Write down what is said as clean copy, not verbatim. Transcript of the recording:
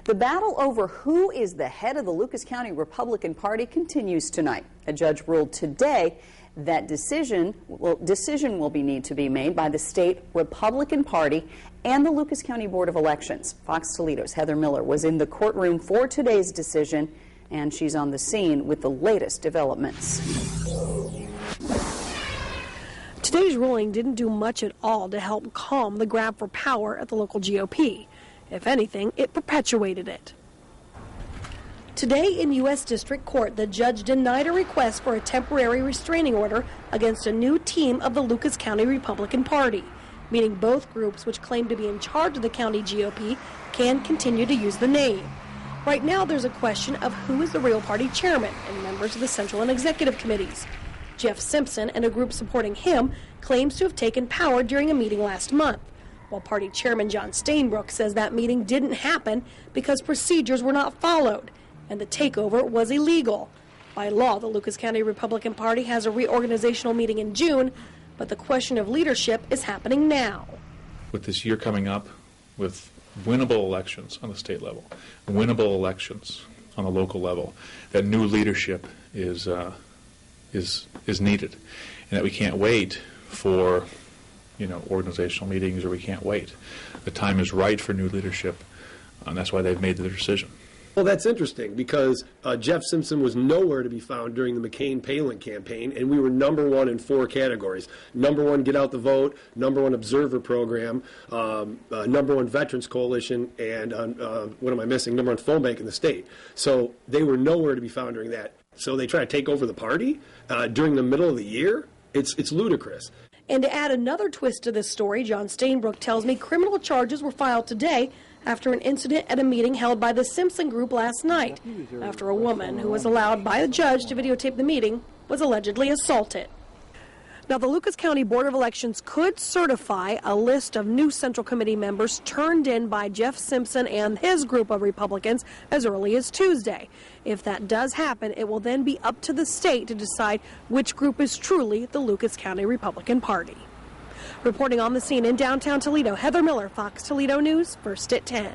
The battle over who is the head of the Lucas County Republican Party continues tonight. A judge ruled today that decision will need to be made by the state Republican Party and the Lucas County Board of Elections. Fox Toledo's Heather Miller was in the courtroom for today's decision, and she's on the scene with the latest developments. Today's ruling didn't do much at all to help calm the grab for power at the local GOP. If anything, it perpetuated it. Today in U.S. District Court, the judge denied a request for a temporary restraining order against a new team of the Lucas County Republican Party, meaning both groups which claim to be in charge of the county GOP can continue to use the name. Right now, there's a question of who is the real party chairman and members of the central and executive committees. Jeff Simpson and a group supporting him claims to have taken power during a meeting last month, while party chairman John Stainbrook says that meeting didn't happen because procedures were not followed and the takeover was illegal. By law, the Lucas County Republican Party has a reorganizational meeting in June, but the question of leadership is happening now. With this year coming up, with winnable elections on the state level, winnable elections on the local level, that new leadership is needed, and that we can't wait for organizational meetings, or we can't wait. The time is right for new leadership, and that's why they've made their decision. Well, that's interesting because Jeff Simpson was nowhere to be found during the McCain-Palin campaign, and we were #1 in 4 categories. #1 Get Out the Vote, #1 Observer Program, #1 Veterans Coalition, and what am I missing? #1 Phone Bank in the state. So they were nowhere to be found during that. So they try to take over the party during the middle of the year? It's ludicrous. And to add another twist to this story, John Stainbrook tells me criminal charges were filed today after an incident at a meeting held by the Simpson Group last night, after a woman who was allowed by a judge to videotape the meeting was allegedly assaulted. Now, the Lucas County Board of Elections could certify a list of new Central Committee members turned in by Jeff Simpson and his group of Republicans as early as Tuesday. If that does happen, it will then be up to the state to decide which group is truly the Lucas County Republican Party. Reporting on the scene in downtown Toledo, Heather Miller, Fox Toledo News, first at 10.